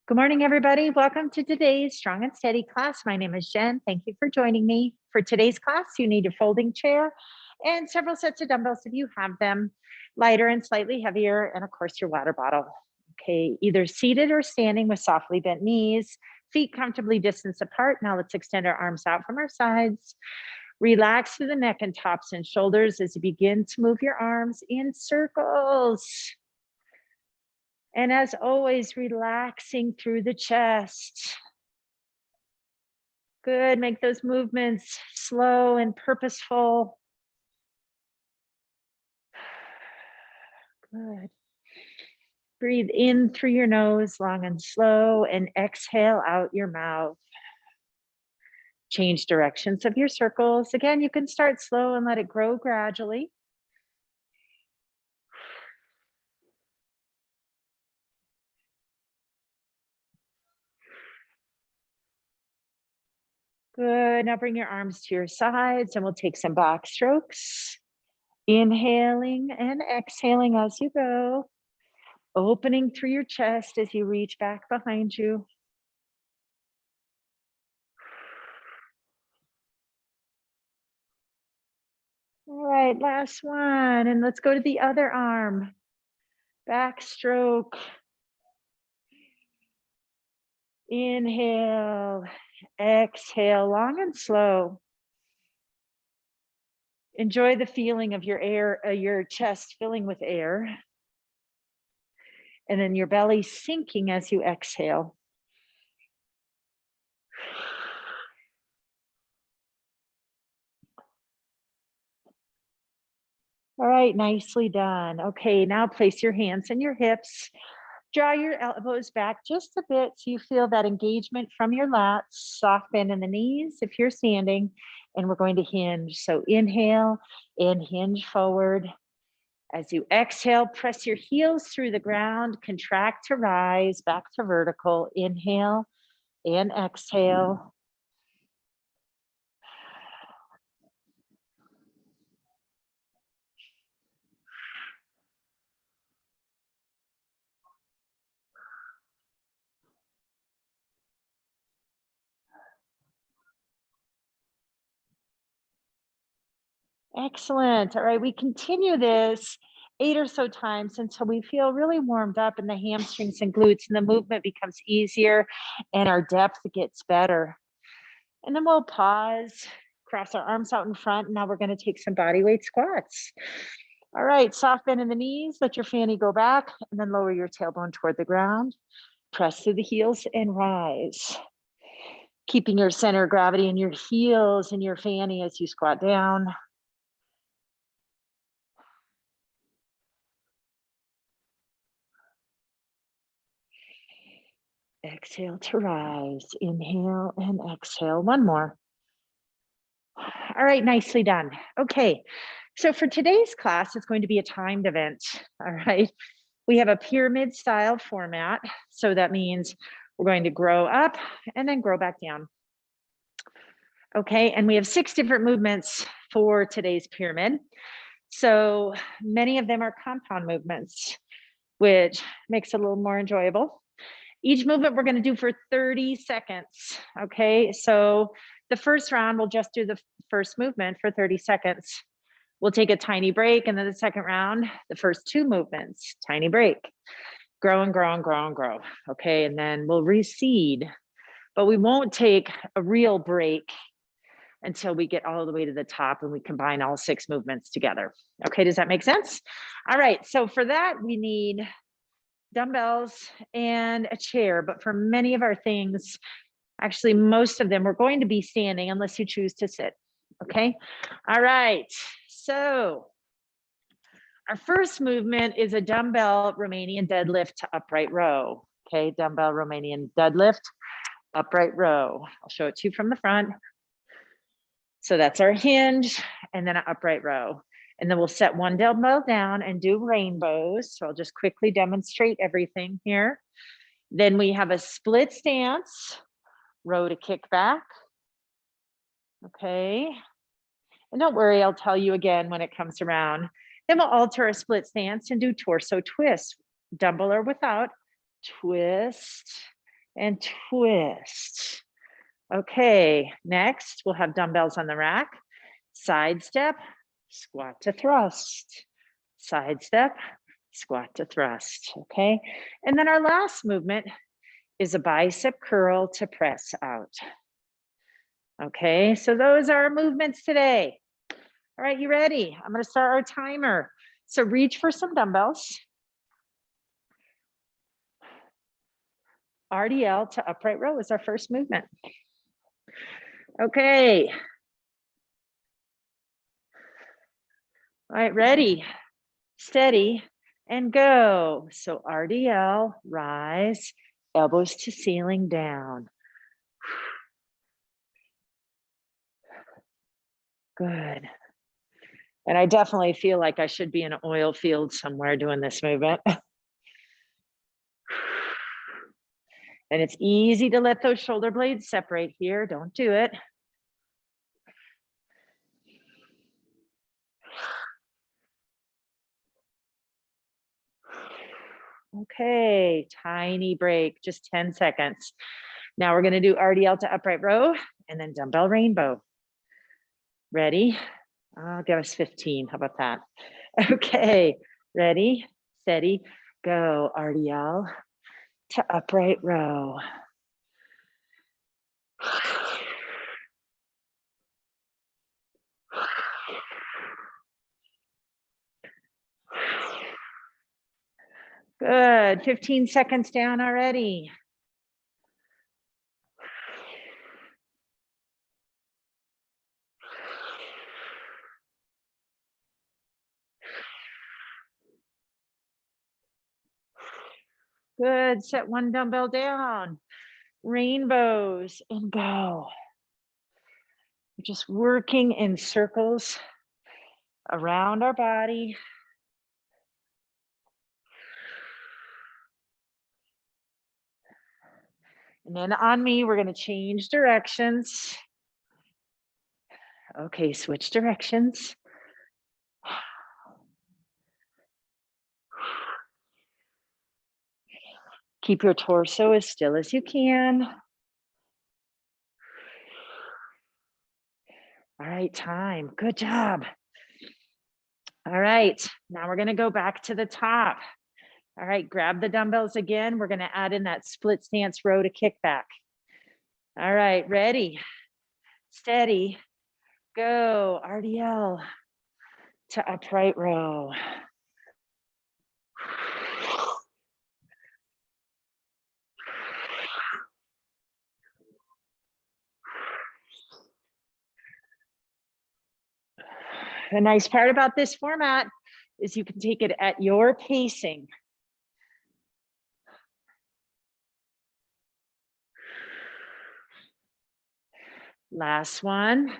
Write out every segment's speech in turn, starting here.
Good morning, everybody. Welcome to today's Strong and Steady class. My name is Jen. Thank you for joining me. For today's class, you need a folding chair and several sets of dumbbells if you have them, lighter and slightly heavier, and of course your water bottle. Okay, either seated or standing with softly bent knees, feet comfortably distanced apart. Now let's extend our arms out from our sides. Relax through the neck and tops and shoulders as you begin to move your arms in circles. And as always, relaxing through the chest. Good, make those movements slow and purposeful. Good. Breathe in through your nose, long and slow, and exhale out your mouth. Change directions of your circles. Again, you can start slow and let it grow gradually. Good, now bring your arms to your sides and we'll take some back strokes. Inhaling and exhaling as you go. Opening through your chest as you reach back behind you. All right, last one. And let's go to the other arm. Backstroke. Inhale, exhale, long and slow. Enjoy the feeling of your chest filling with air. And then your belly sinking as you exhale. All right, nicely done. Okay, now place your hands in your hips. Draw your elbows back just a bit so you feel that engagement from your lats. Soft bend in the knees if you're standing. And we're going to hinge. So inhale and hinge forward. As you exhale, press your heels through the ground. Contract to rise, back to vertical. Inhale and exhale. Excellent. All right, we continue this 8 or so times until we feel really warmed up in the hamstrings and glutes and the movement becomes easier and our depth gets better. And then we'll pause, cross our arms out in front. And now we're going to take some body weight squats. All right, soft bend in the knees, let your fanny go back and then lower your tailbone toward the ground. Press through the heels and rise. Keeping your center of gravity in your heels and your fanny as you squat down. Exhale to rise. Inhale and exhale. One more. All right, nicely done. Okay, so for today's class, it's going to be a timed event. All right, we have a pyramid style format. So that means we're going to grow up and then grow back down. Okay, and we have 6 different movements for today's pyramid. So many of them are compound movements, which makes it a little more enjoyable. Each movement we're going to do for 30 seconds. Okay, so the first round, we'll just do the first movement for 30 seconds. We'll take a tiny break, and then the second round, the first 2 movements, tiny break. Grow and grow and grow and grow. Okay, and then we'll reseed, but we won't take a real break until we get all the way to the top and we combine all 6 movements together. Okay, does that make sense? All right, so for that, we need dumbbells and a chair, but for many of our things, actually most of them, we're going to be standing unless you choose to sit. Okay, all right, so our first movement is a dumbbell Romanian deadlift to upright row. Okay, dumbbell Romanian deadlift, upright row. I'll show it to you from the front. So that's our hinge and then an upright row. And then we'll set one dumbbell down and do rainbows. So I'll just quickly demonstrate everything here. Then we have a split stance, row to kick back. Okay. And don't worry, I'll tell you again when it comes around. Then we'll alter a split stance and do torso twist, dumbbell or without, twist, and twist. Okay, next we'll have dumbbells on the rack. Side step, squat to thrust. Side step, squat to thrust, okay? And then our last movement is a bicep curl to press out. Okay, so those are our movements today. All right, you ready? I'm gonna start our timer. So reach for some dumbbells. RDL to upright row is our first movement. Okay. All right, ready, steady, and go. So RDL, rise, elbows to ceiling down. Good. And I definitely feel like I should be in an oil field somewhere doing this movement. And it's easy to let those shoulder blades separate here. Don't do it. Okay, tiny break, just 10 seconds. Now we're gonna do RDL to upright row and then dumbbell rainbow. Ready? I'll give us 15, how about that? Okay, ready, steady, go. RDL to upright row. Good, 15 seconds down already. Good, set one dumbbell down. Rainbows and go. We're just working in circles around our body. And then on me, we're gonna change directions. Okay, switch directions. Keep your torso as still as you can. All right, time, good job. All right, now we're gonna go back to the top. All right, grab the dumbbells again. We're gonna add in that split stance row to kickback. All right, ready, steady, go. RDL to upright row. The nice part about this format is you can take it at your pacing. Last one,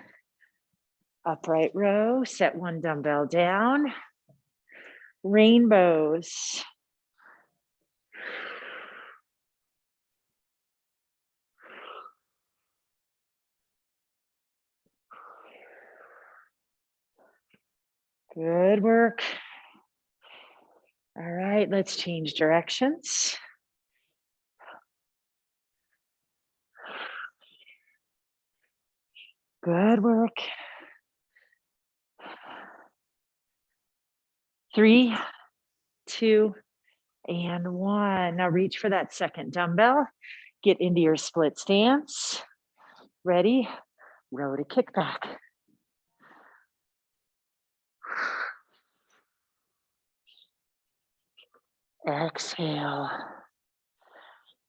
upright row, set one dumbbell down, rainbows. Good work. All right, let's change directions. Good work. 3, 2, and 1. Now reach for that second dumbbell. Get into your split stance. Ready? Row to kickback. Exhale.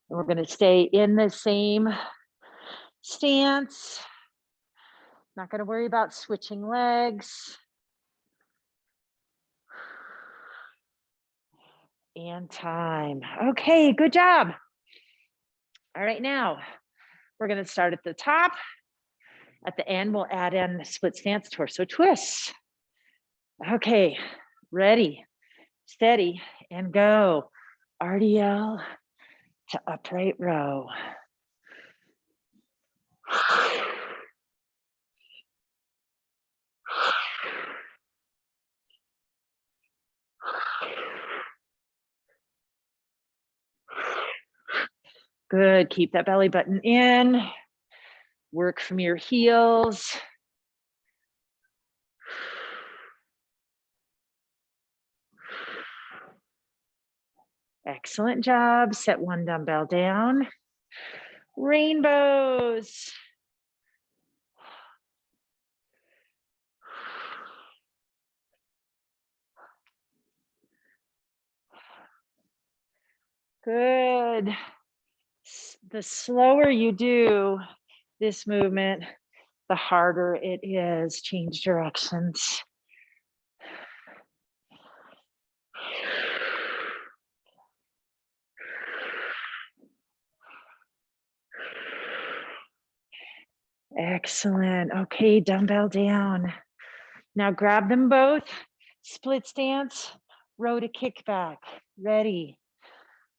And we're going to stay in the same stance. Not going to worry about switching legs. And time. Okay, good job. All right, now we're going to start at the top. At the end, we'll add in split stance torso twists. Okay, ready, steady, and go. RDL to upright row. Good, keep that belly button in. Work from your heels. Excellent job. Set one dumbbell down. Rainbows. Good. The slower you do this movement, the harder it is. Change directions. Excellent. Okay, dumbbell down. Now grab them both. Split stance, row to kickback. Ready.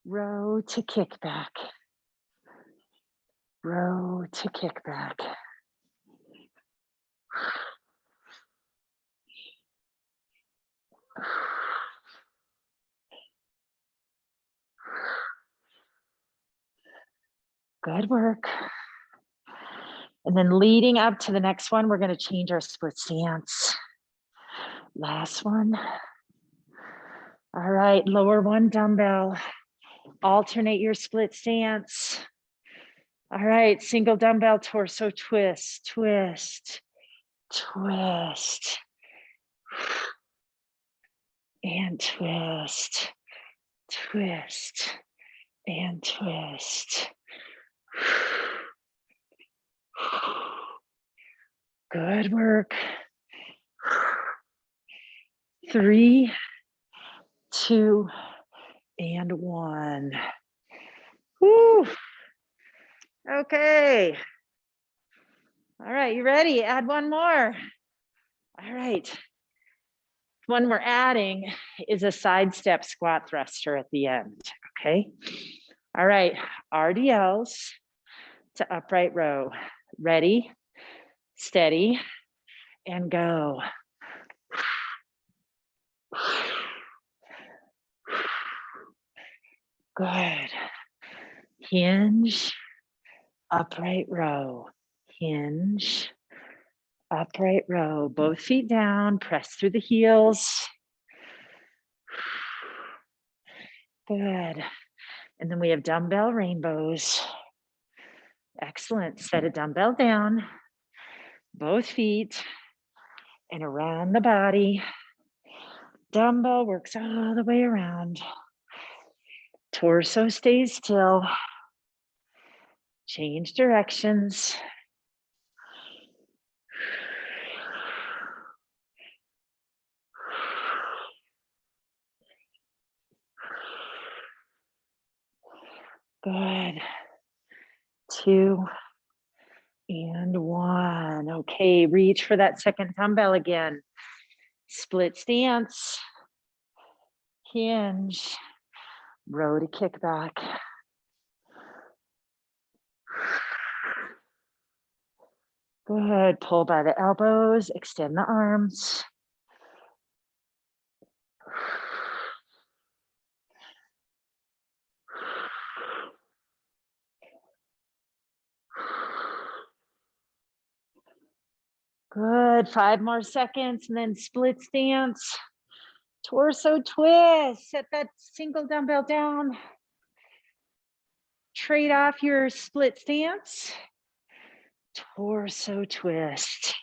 Row to kickback. Row to kickback. Good work. And then leading up to the next one, we're going to change our split stance. Last one. All right, lower one dumbbell. Alternate your split stance. All right, single dumbbell torso twist, twist, twist, and twist, twist, and twist. Good work. 3, 2, and 1. Woo. Okay. All right, you ready? Add one more. All right. One we're adding is a side step squat thruster at the end, okay? All right, RDLs to upright row. Ready, steady, and go. Good. Hinge, upright row. Hinge, upright row. Both feet down, press through the heels. Good. And then we have dumbbell rainbows. Excellent. Set a dumbbell down, both feet, and around the body. Dumbbell works all the way around. Torso stays still. Change directions. Good. 2 and 1. Okay, reach for that second dumbbell again. Split stance. Hinge. Row to kickback. Good. Pull by the elbows. Extend the arms. Good. 5 more seconds and then split stance. Torso twist. Set that single dumbbell down. Trade off your split stance. Torso twist.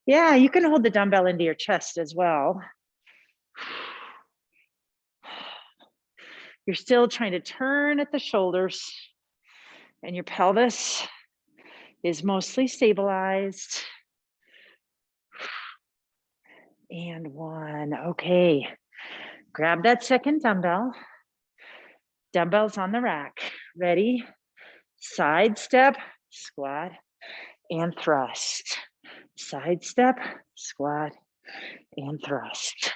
Yeah, you can hold the dumbbell into your chest as well. You're still trying to turn at the shoulders, and your pelvis is mostly stabilized. And 1. Okay, grab that second dumbbell. Dumbbells on the rack. Ready? Side step, squat, and thrust. Side step, squat, and thrust.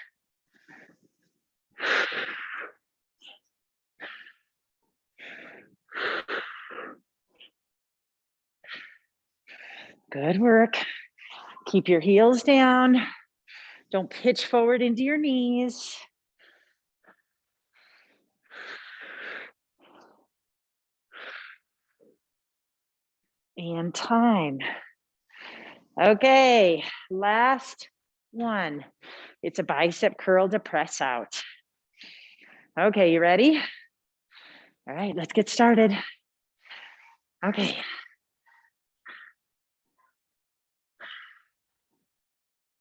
Good work. Keep your heels down. Don't pitch forward into your knees. and time. Okay, last one. It's a bicep curl to press out. Okay, you ready? All right, let's get started. Okay.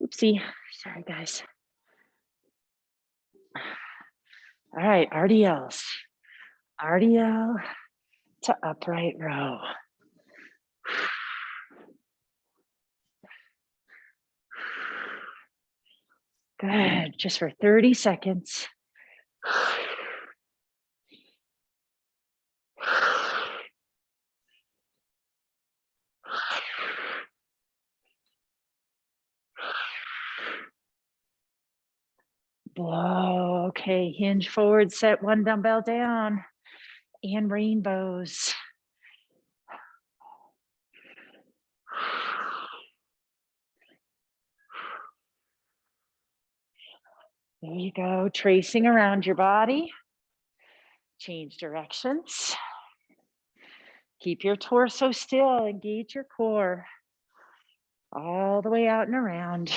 Oopsie, sorry guys. All right, RDLs. RDL to upright row. Good, just for 30 seconds. Blow, okay, hinge forward, set one dumbbell down, and rainbows. There you go, tracing around your body. Change directions. Keep your torso still, engage your core. All the way out and around.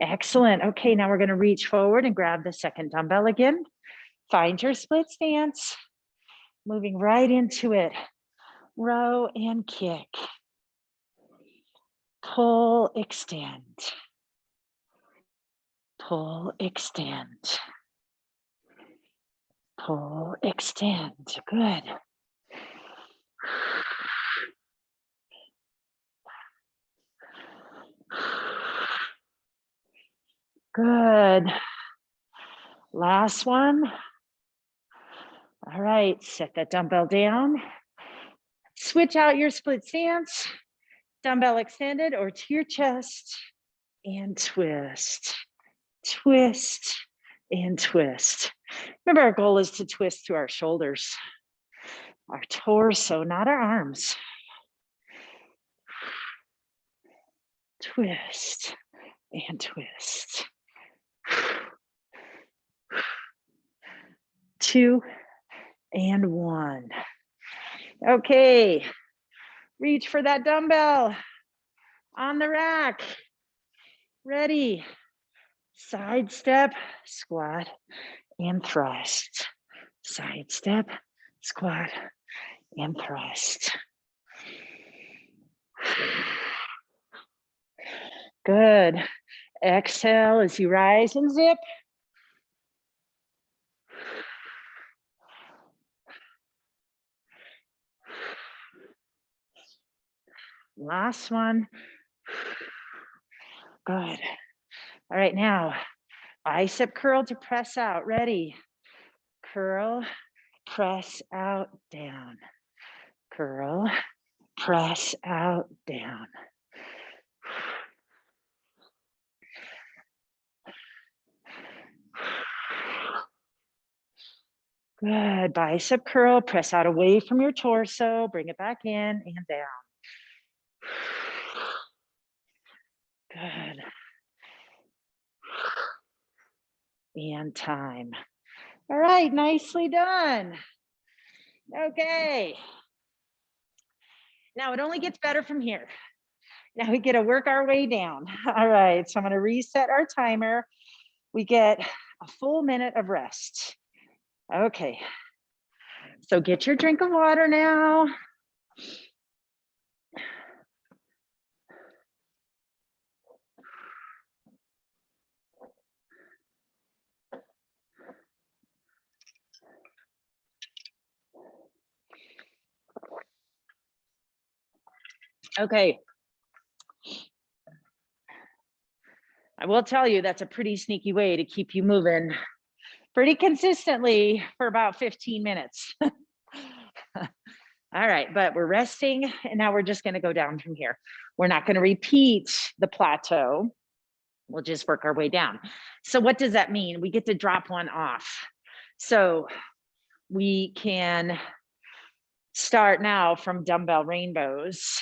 Excellent. Okay, now we're going to reach forward and grab the second dumbbell again. Find your split stance. Moving right into it. Row and kick. Pull, extend. Pull, extend. Pull, extend. Good. Good. Last one. All right, set that dumbbell down. Switch out your split stance. Dumbbell extended or to your chest and twist. Twist and twist. Remember, our goal is to twist to our shoulders, our torso, not our arms. Twist and twist. 2 and 1. Okay, reach for that dumbbell on the rack. Ready. Side step, squat, and thrust. Side step, squat, and thrust. Good. Exhale as you rise and zip. Last one. Good. All right, now bicep curl to press out. Ready? Curl, press out, down. Curl, press out, down. Good. Bicep curl, press out away from your torso, bring it back in and down. Good. And time. All right, nicely done. Okay. Now it only gets better from here. Now we get to work our way down. All right, so I'm gonna reset our timer. We get a full minute of rest. Okay, so get your drink of water now. Okay. I will tell you that's a pretty sneaky way to keep you moving pretty consistently for about 15 minutes. All right, but we're resting and now we're just gonna go down from here. We're not gonna repeat the plateau. We'll just work our way down. So what does that mean? We get to drop one off. So we can start now from dumbbell rainbows.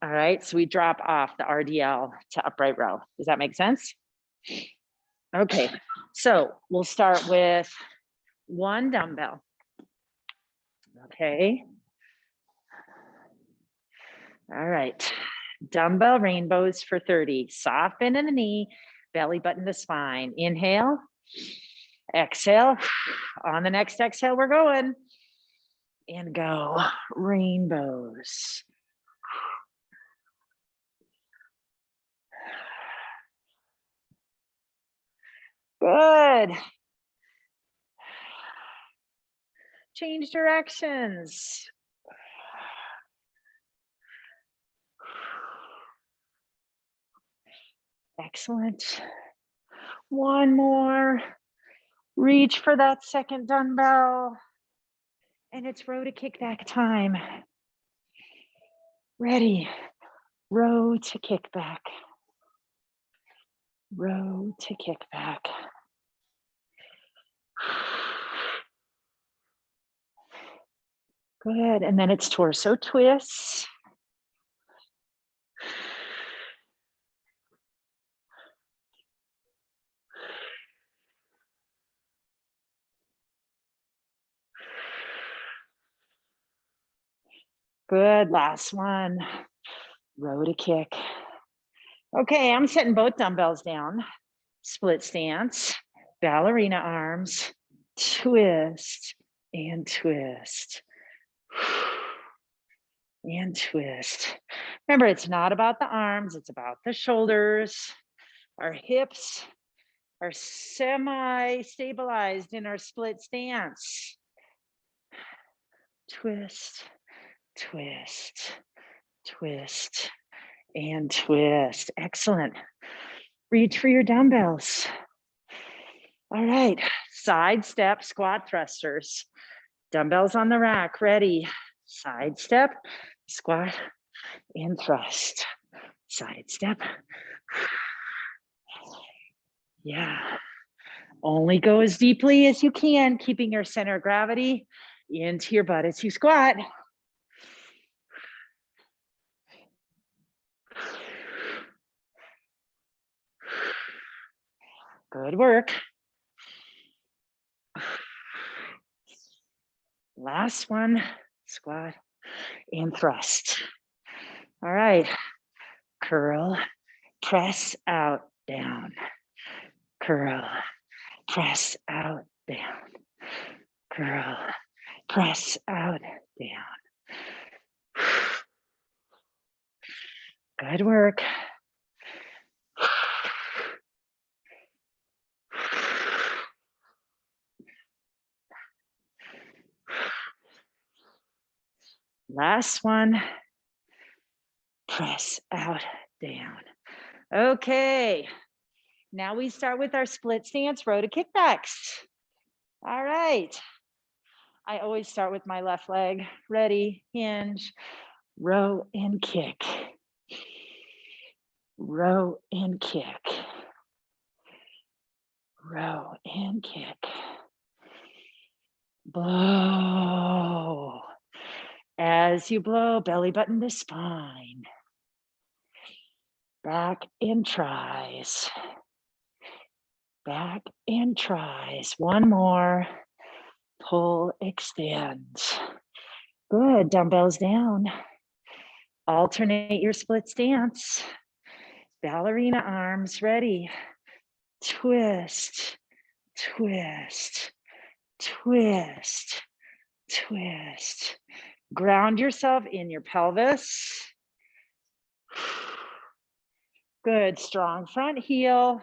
All right, so we drop off the RDL to upright row. Does that make sense? Okay, so we'll start with one dumbbell. Okay. All right. Dumbbell rainbows for 30. Soft bend in the knee, belly button to spine. Inhale, exhale. On the next exhale, we're going. And go. Rainbows. Good. Change directions. Excellent. One more. Reach for that second dumbbell. And it's row to kickback time. Ready. Row to kickback. Row to kickback. Good. And then it's torso twists. Good. Last one. Row to kick. Okay, I'm setting both dumbbells down. Split stance, ballerina arms, twist and twist. And twist. Remember, it's not about the arms, it's about the shoulders. Our hips are semi-stabilized in our split stance. Twist, twist, twist, and twist. Excellent. Reach for your dumbbells. All right, side step squat thrusters. Dumbbells on the rack, ready. Side step, squat, and thrust. Side step. Yeah. Only go as deeply as you can, keeping your center of gravity into your butt as you squat. Good work. Last one, squat and thrust. All right, curl, press out, down. Curl, press out, down. Curl, press out, down. Good work. Last one, press out, down. Okay, now we start with our split stance row to kickbacks. All right, I always start with my left leg. Ready, hinge, row and kick. Row and kick. Row and kick. Blow. As you blow, belly button to spine. Back and tries. Back and tries. One more. Pull, extend. Good. Dumbbells down. Alternate your split stance. Ballerina arms ready. Twist, twist, twist, twist. Ground yourself in your pelvis. Good. Strong front heel.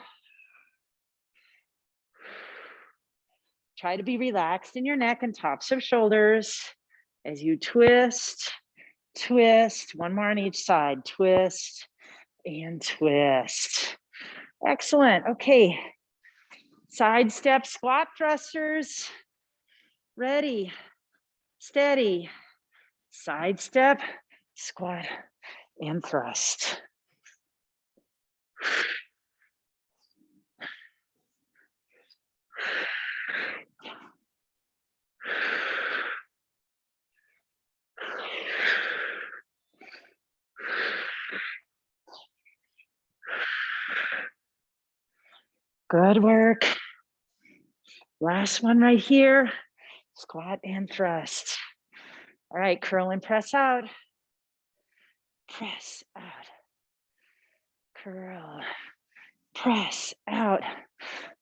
Try to be relaxed in your neck and tops of shoulders as you twist, twist. One more on each side. Twist and twist. Excellent. Okay. Side step squat thrusters. Ready, steady. Side step, squat, and thrust. Good work. Last one right here. Squat and thrust. All right, curl and press out. Press out. Curl. Press out.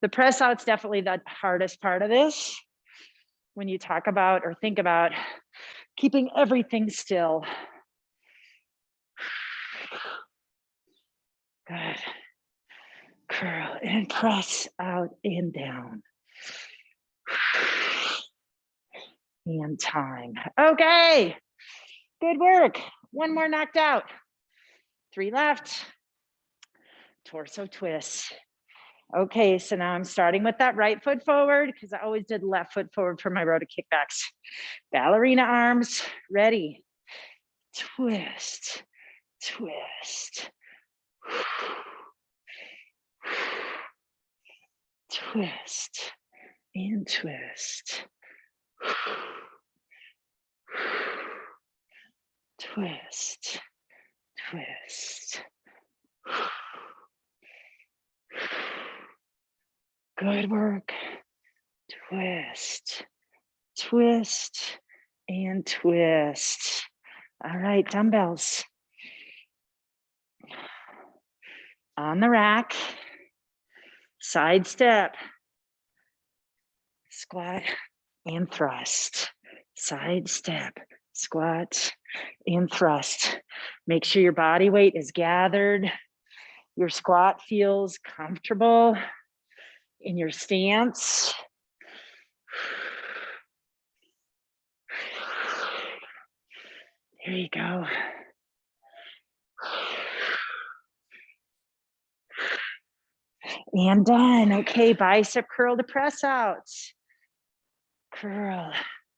The press out's definitely the hardest part of this when you talk about or think about keeping everything still. Good. Curl and press out and down. And time. Okay. Good work. One more knocked out. 3 left. Torso twist. Okay, so now I'm starting with that right foot forward because I always did left foot forward for my row to kickbacks. Ballerina arms, ready. Twist, twist. Twist and twist. Twist, twist. Good work. Twist, twist, and twist. All right, dumbbells. On the rack. Side step. Squat and thrust. Side step, squat, and thrust. Make sure your body weight is gathered. Your squat feels comfortable in your stance. There you go. And done. Okay, bicep curl to press out. Curl,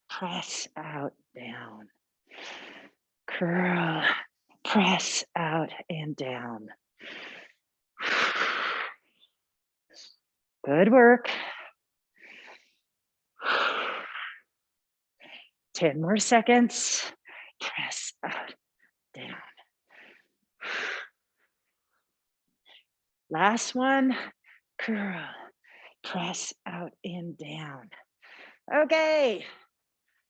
press out, down. Curl, press out and down. Good work. 10 more seconds. Press out, down. Last one. Curl, press out and down. Okay.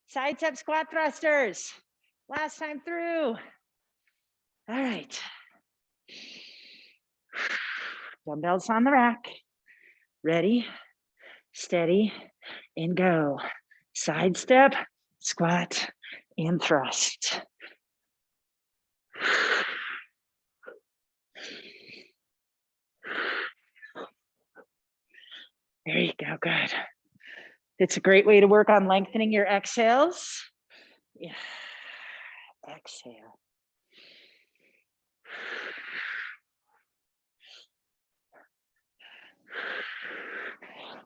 Side step squat thrusters. Last time through. All right. Dumbbells on the rack. Ready, steady, and go. Side step, squat, and thrust. There you go, good. It's a great way to work on lengthening your exhales. Yeah. Exhale.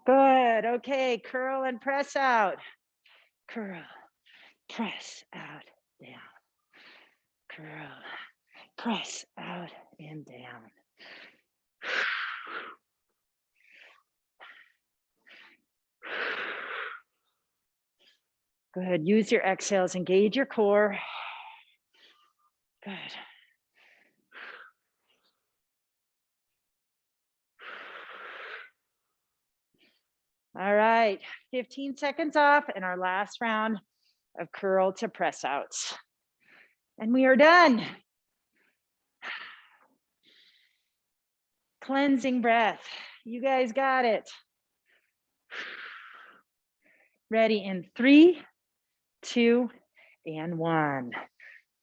Good, okay, curl and press out. Curl, press out, down. Curl, press out and down. Good, use your exhales, engage your core. Good. All right, 15 seconds off and our last round of curl to press outs. And we are done. Cleansing breath. You guys got it. Ready in 3, 2, and 1.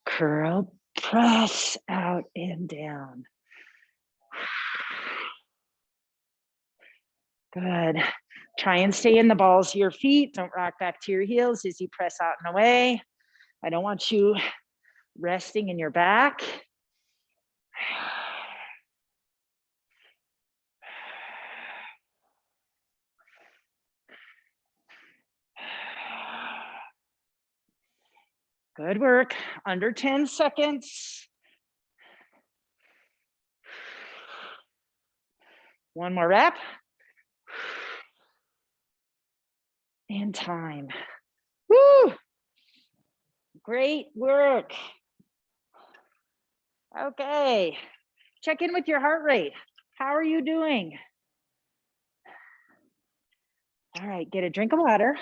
Curl, press out and down. Good. Try and stay in the balls of your feet. Don't rock back to your heels as you press out and away. I don't want you resting in your back. Good work. Under 10 seconds. One more rep. And time. Woo! Great work. Okay. Check in with your heart rate. How are you doing? All right, get a drink of water.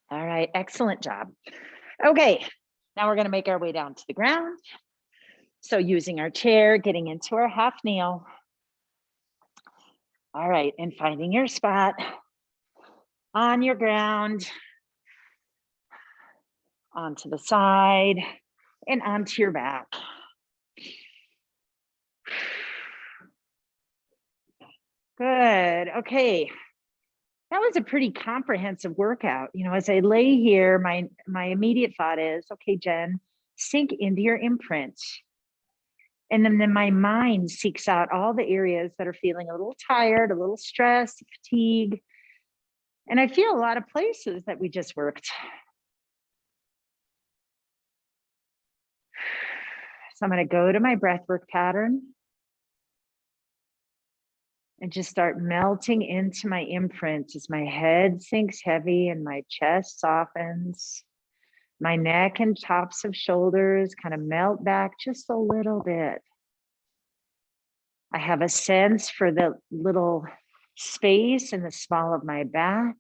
All right, excellent job. Okay, now we're gonna make our way down to the ground. So using our chair, getting into our half kneel. All right, and finding your spot on your ground, onto the side, and onto your back. Good, okay. That was a pretty comprehensive workout. You know, as I lay here, my immediate thought is, okay, Jen, sink into your imprint. And then my mind seeks out all the areas that are feeling a little tired, a little stressed, fatigue. And I feel a lot of places that we just worked. So I'm going to go to my breath work pattern and just start melting into my imprint as my head sinks heavy and my chest softens. My neck and tops of shoulders kind of melt back just a little bit. I have a sense for the little space in the small of my back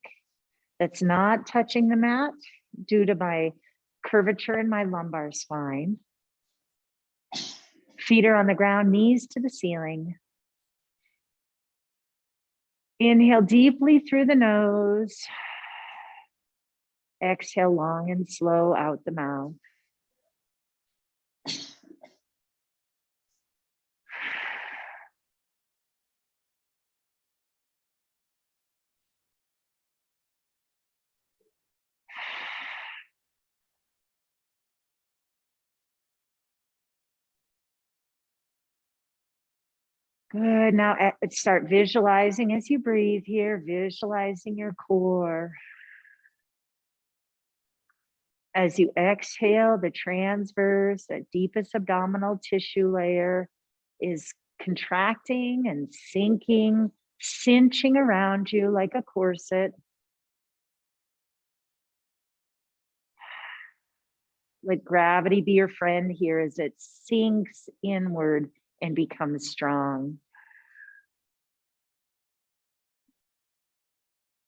that's not touching the mat due to my curvature in my lumbar spine. Feet are on the ground, knees to the ceiling. Inhale deeply through the nose. Exhale long and slow out the mouth. Good. Now start visualizing as you breathe here, visualizing your core. As you exhale, the transverse, that deepest abdominal tissue layer is contracting and sinking, cinching around you like a corset. Let gravity be your friend here as it sinks inward and becomes strong.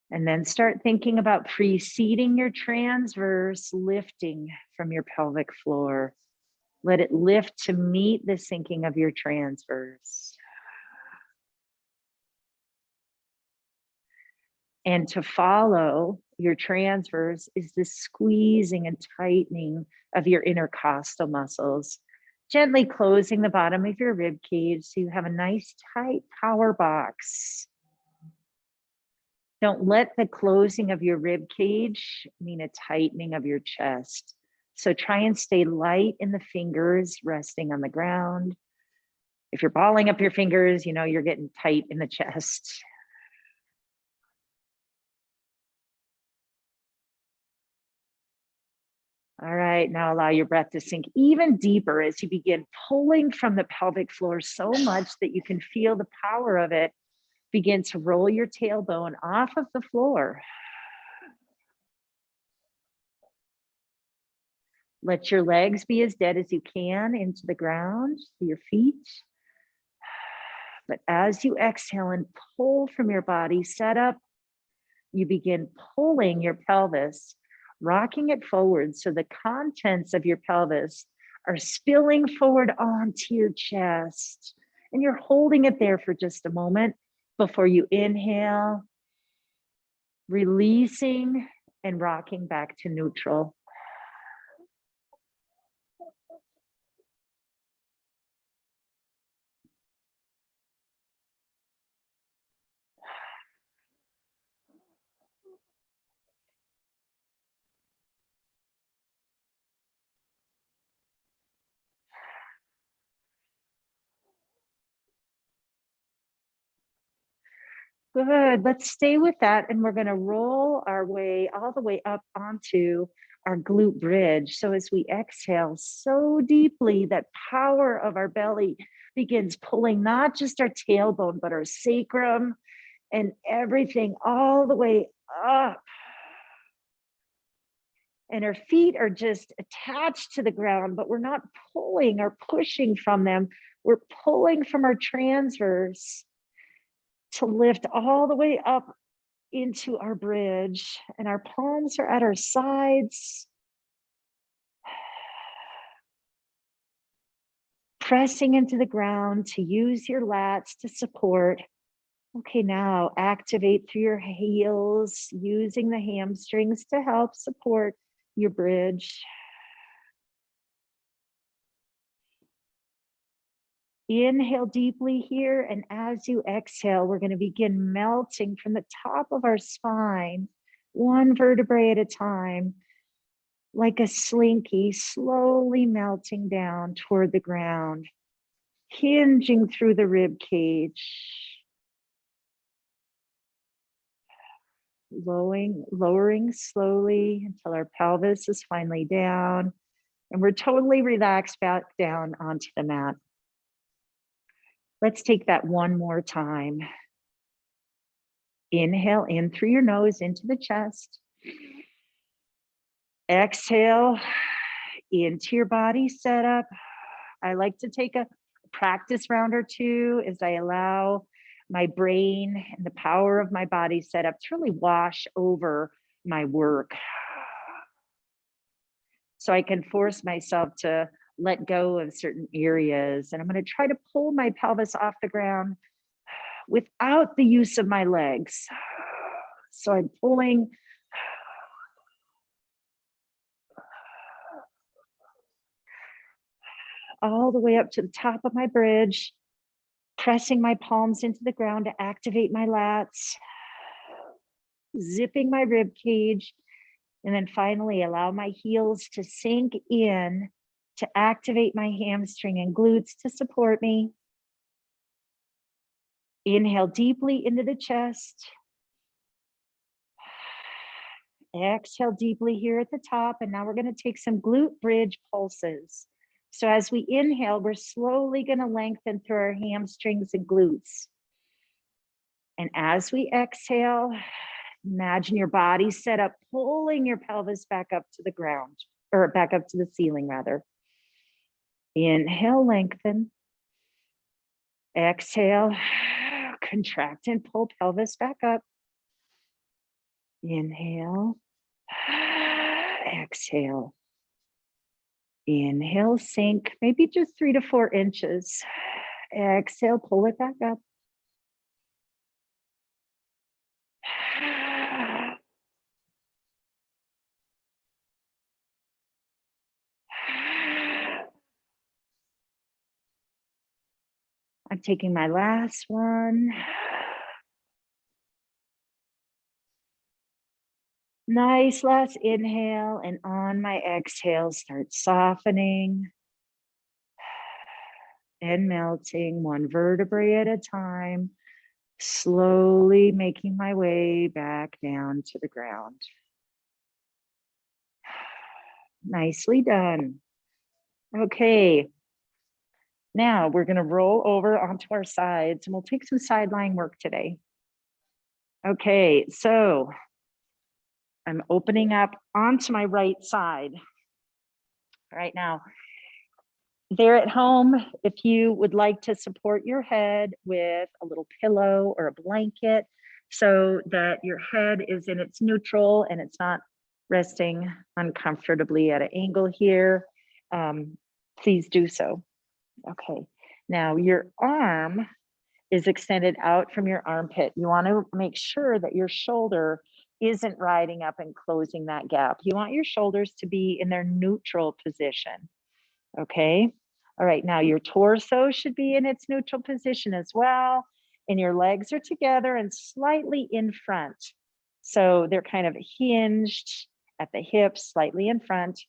And then start thinking about preceding your transverse lifting from your pelvic floor. Let it lift to meet the sinking of your transverse. And to follow your transverse is the squeezing and tightening of your intercostal muscles, gently closing the bottom of your rib cage so you have a nice tight power box. Don't let the closing of your rib cage mean a tightening of your chest. So try and stay light in the fingers resting on the ground. If you're balling up your fingers, you know you're getting tight in the chest. All right, now allow your breath to sink even deeper as you begin pulling from the pelvic floor so much that you can feel the power of it. Begin to roll your tailbone off of the floor. Let your legs be as dead as you can into the ground, your feet. But as you exhale and pull from your body, set up, you begin pulling your pelvis, rocking it forward so the contents of your pelvis are spilling forward onto your chest. And you're holding it there for just a moment before you inhale, releasing and rocking back to neutral. Good, let's stay with that. And we're gonna roll our way all the way up onto our glute bridge. So as we exhale so deeply, that power of our belly begins pulling not just our tailbone, but our sacrum and everything all the way up. And our feet are just attached to the ground, but we're not pulling or pushing from them. We're pulling from our transverse to lift all the way up into our bridge, and our palms are at our sides. Pressing into the ground to use your lats to support. Okay, now activate through your heels, using the hamstrings to help support your bridge. Inhale deeply here, and as you exhale, we're going to begin melting from the top of our spine, one vertebrae at a time, like a slinky, slowly melting down toward the ground, hinging through the rib cage, lowering slowly until our pelvis is finally down, and we're totally relaxed back down onto the mat. Let's take that one more time. Inhale in through your nose into the chest. Exhale into your body setup. I like to take a practice round or two as I allow my brain and the power of my body setup to really wash over my work. So I can force myself to let go of certain areas. And I'm going to try to pull my pelvis off the ground without the use of my legs. So I'm pulling all the way up to the top of my bridge, pressing my palms into the ground to activate my lats, zipping my rib cage, and then finally allow my heels to sink in to activate my hamstring and glutes to support me. Inhale deeply into the chest. Exhale deeply here at the top. And now we're going to take some glute bridge pulses. So as we inhale, we're slowly going to lengthen through our hamstrings and glutes. And as we exhale, imagine your body set up, pulling your pelvis back up to the ground, or back up to the ceiling rather. Inhale, lengthen. Exhale, contract and pull pelvis back up. Inhale, exhale. Inhale, sink, maybe just 3 to 4 inches. Exhale, pull it back up. I'm taking my last one. Nice last inhale, and on my exhale, start softening and melting one vertebrae at a time, slowly making my way back down to the ground. Nicely done. Okay. Now we're going to roll over onto our sides and we'll take some sideline work today. Okay, so I'm opening up onto my right side. Right now, there at home, if you would like to support your head with a little pillow or a blanket so that your head is in its neutral and it's not resting uncomfortably at an angle here, please do so. Okay, now your arm is extended out from your armpit. You want to make sure that your shoulder isn't riding up and closing that gap. You want your shoulders to be in their neutral position. Okay. All right. Now your torso should be in its neutral position as well. And your legs are together and slightly in front. So they're kind of hinged at the hips, slightly in front.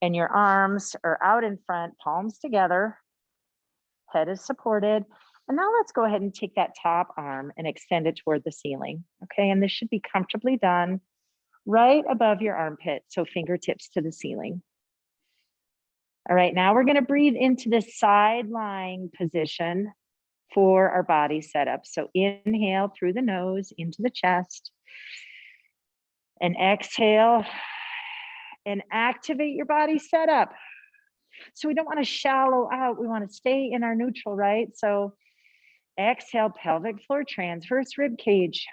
And your arms are out in front, palms together. Head is supported. And now let's go ahead and take that top arm and extend it toward the ceiling. Okay. And this should be comfortably done right above your armpit. So fingertips to the ceiling. All right, now we're going to breathe into the side lying position for our body setup. So inhale through the nose into the chest and exhale and activate your body setup. So we don't want to shallow out. We want to stay in our neutral, right? So exhale, pelvic floor, transverse rib cage.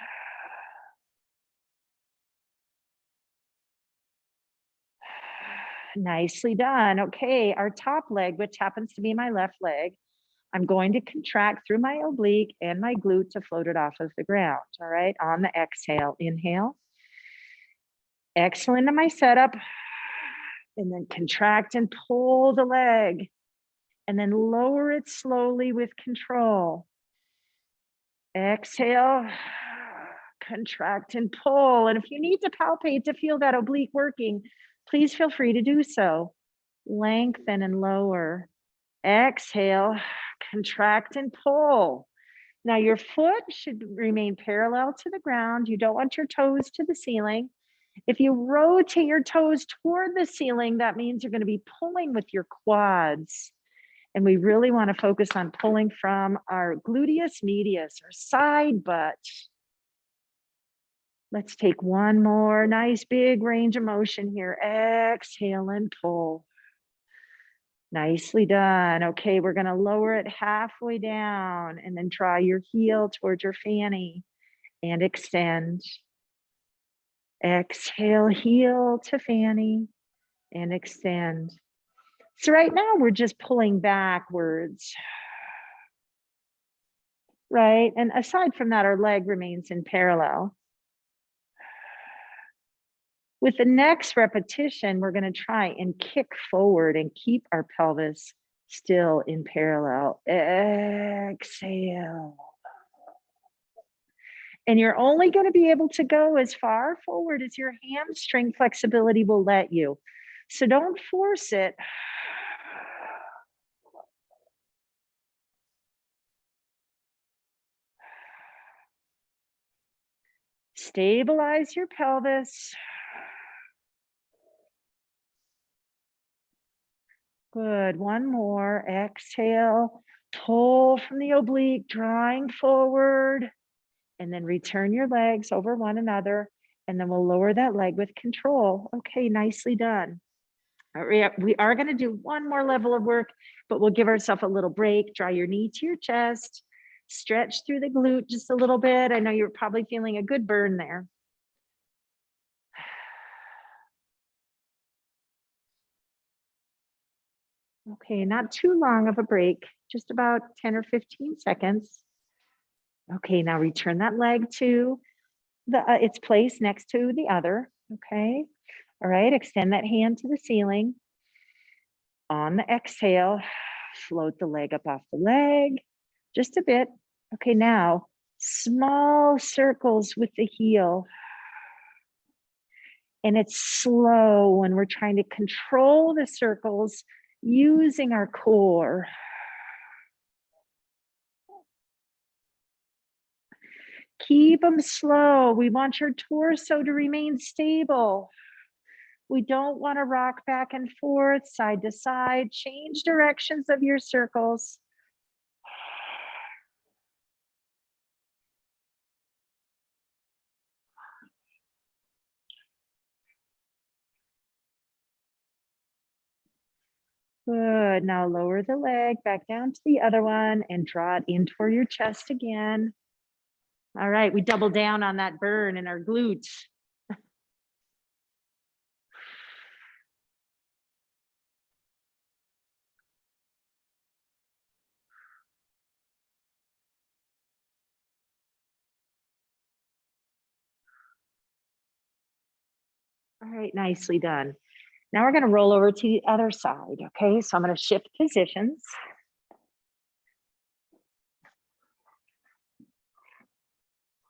Nicely done. Okay, our top leg, which happens to be my left leg, I'm going to contract through my oblique and my glute to float it off of the ground. All right, on the exhale, inhale. Exhale into my setup, and then contract and pull the leg, and then lower it slowly with control. Exhale, contract and pull. And if you need to palpate to feel that oblique working, please feel free to do so. Lengthen and lower. Exhale, contract and pull. Now your foot should remain parallel to the ground. You don't want your toes to the ceiling. If you rotate your toes toward the ceiling, that means you're going to be pulling with your quads. And we really want to focus on pulling from our gluteus medius, our side butt. Let's take one more nice big range of motion here. Exhale and pull. Nicely done. Okay, we're going to lower it halfway down and then draw your heel towards your fanny and extend. Exhale, heel to fanny and extend. So right now we're just pulling backwards, right? And aside from that, our leg remains in parallel. With the next repetition, we're going to try and kick forward and keep our pelvis still in parallel. Exhale. And you're only going to be able to go as far forward as your hamstring flexibility will let you. So don't force it. Stabilize your pelvis. Good. One more. Exhale. Pull from the oblique, drawing forward. And then return your legs over one another. And then we'll lower that leg with control. Okay, nicely done. All right, we are going to do one more level of work, but we'll give ourselves a little break. Draw your knee to your chest. Stretch through the glute just a little bit. I know you're probably feeling a good burn there. Okay, not too long of a break, just about 10 or 15 seconds. Okay, now return that leg to its place next to the other. Okay, all right, extend that hand to the ceiling. On the exhale, float the leg up off the leg, just a bit. Okay, now small circles with the heel. And it's slow when we're trying to control the circles using our core. Keep them slow. We want your torso to remain stable. We don't want to rock back and forth, side to side. Change directions of your circles. Good. Now lower the leg back down to the other one and draw it in toward your chest again. All right, we double down on that burn in our glutes. All right, nicely done. Now we're going to roll over to the other side. Okay, so I'm going to shift positions.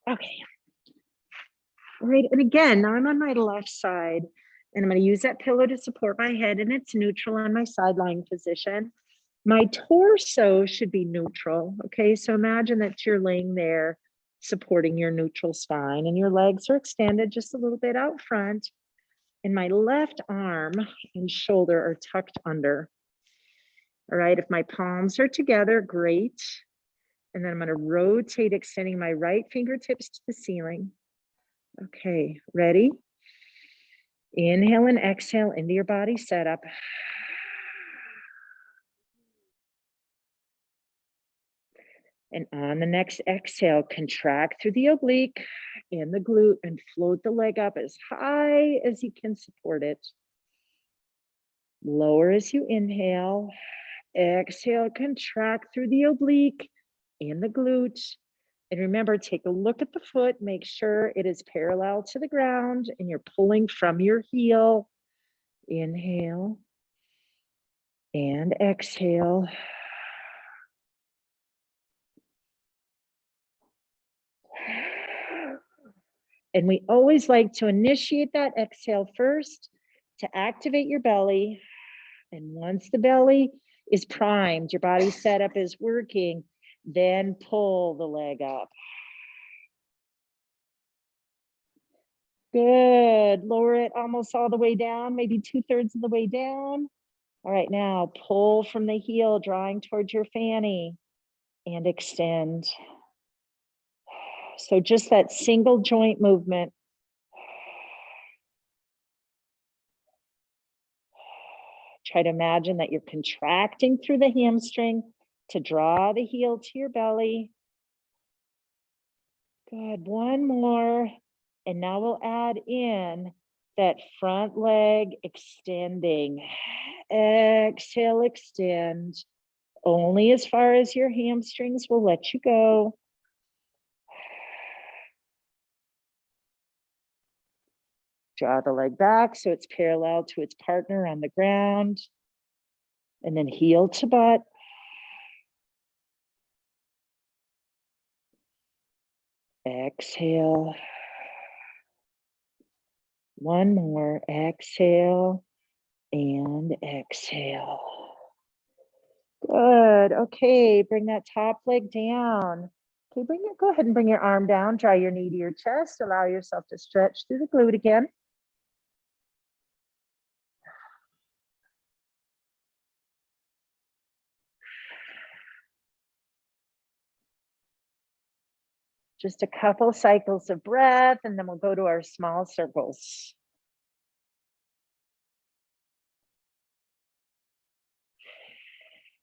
Okay. All right, and again, now I'm on my left side, and I'm going to use that pillow to support my head, and it's neutral in my sideline position. My torso should be neutral. Okay, so imagine that you're laying there supporting your neutral spine, and your legs are extended just a little bit out front. And my left arm and shoulder are tucked under. All right, if my palms are together, great. And then I'm going to rotate, extending my right fingertips to the ceiling. Okay, ready? Inhale and exhale into your body setup. And on the next exhale, contract through the oblique and the glute and float the leg up as high as you can support it. Lower as you inhale. Exhale, contract through the oblique and the glute. And remember, take a look at the foot, make sure it is parallel to the ground and you're pulling from your heel. Inhale and exhale. And we always like to initiate that exhale first to activate your belly. And once the belly is primed, your body setup is working, then pull the leg up. Good. Lower it almost all the way down, maybe 2/3 of the way down. All right, now pull from the heel, drawing towards your fanny and extend. So just that single joint movement. Try to imagine that you're contracting through the hamstring to draw the heel to your belly. Good, one more. And now we'll add in that front leg extending. Exhale, extend. Only as far as your hamstrings will let you go. Draw the leg back so it's parallel to its partner on the ground. And then heel to butt. Exhale. One more. Exhale and exhale. Good. Okay, bring that top leg down. Okay, go ahead and bring your arm down. Draw your knee to your chest. Allow yourself to stretch through the glute again. Just a couple cycles of breath, and then we'll go to our small circles.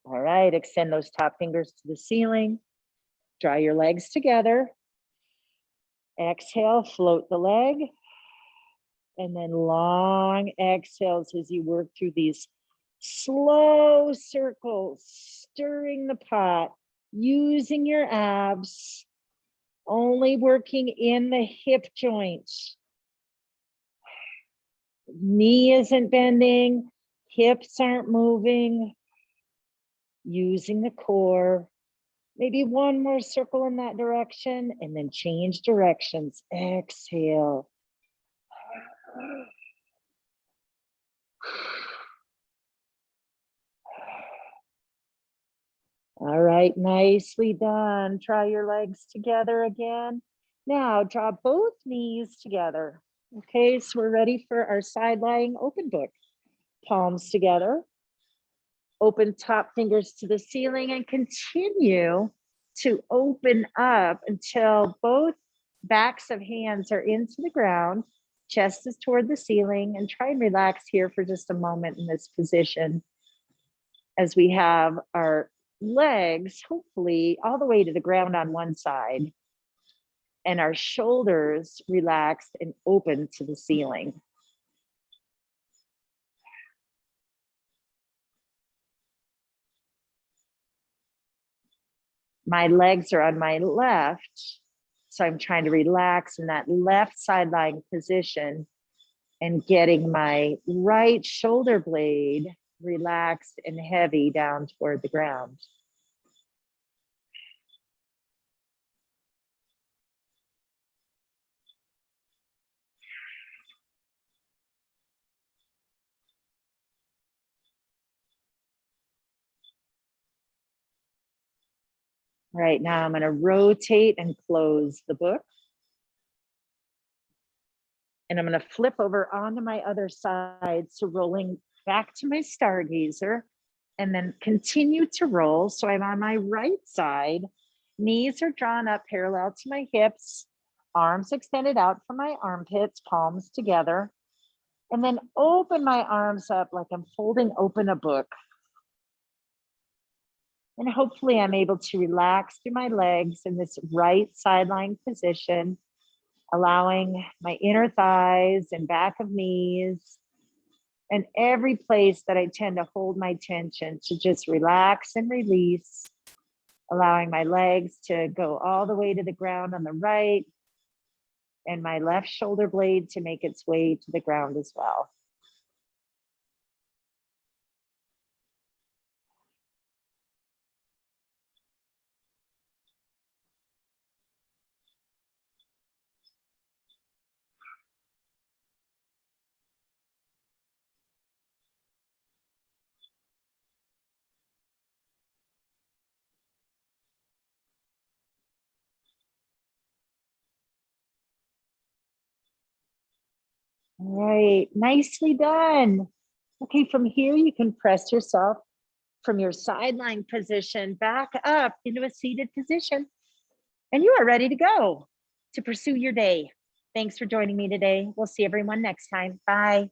All right, extend those top fingers to the ceiling. Draw your legs together. Exhale, float the leg. And then long exhales as you work through these slow circles, stirring the pot, using your abs, only working in the hip joints. Knee isn't bending, hips aren't moving, using the core. Maybe one more circle in that direction and then change directions. Exhale. All right, nicely done. Try your legs together again. Now draw both knees together. Okay, so we're ready for our side lying open book. Palms together. Open top fingers to the ceiling and continue to open up until both backs of hands are into the ground. Chest is toward the ceiling, and try and relax here for just a moment in this position as we have our legs hopefully all the way to the ground on one side and our shoulders relaxed and open to the ceiling. My legs are on my left, so I'm trying to relax in that left side lying position and getting my right shoulder blade relaxed and heavy down toward the ground. Right now I'm going to rotate and close the book. And I'm going to flip over onto my other side. So rolling back to my stargazer and then continue to roll. So I'm on my right side. Knees are drawn up parallel to my hips. Arms extended out from my armpits, palms together. And then open my arms up like I'm folding open a book. And hopefully I'm able to relax through my legs in this right sideline position, allowing my inner thighs and back of knees and every place that I tend to hold my tension to just relax and release, allowing my legs to go all the way to the ground on the right and my left shoulder blade to make its way to the ground as well. All right, nicely done. Okay, from here you can press yourself from your sideline position back up into a seated position. And you are ready to go to pursue your day. Thanks for joining me today. We'll see everyone next time. Bye.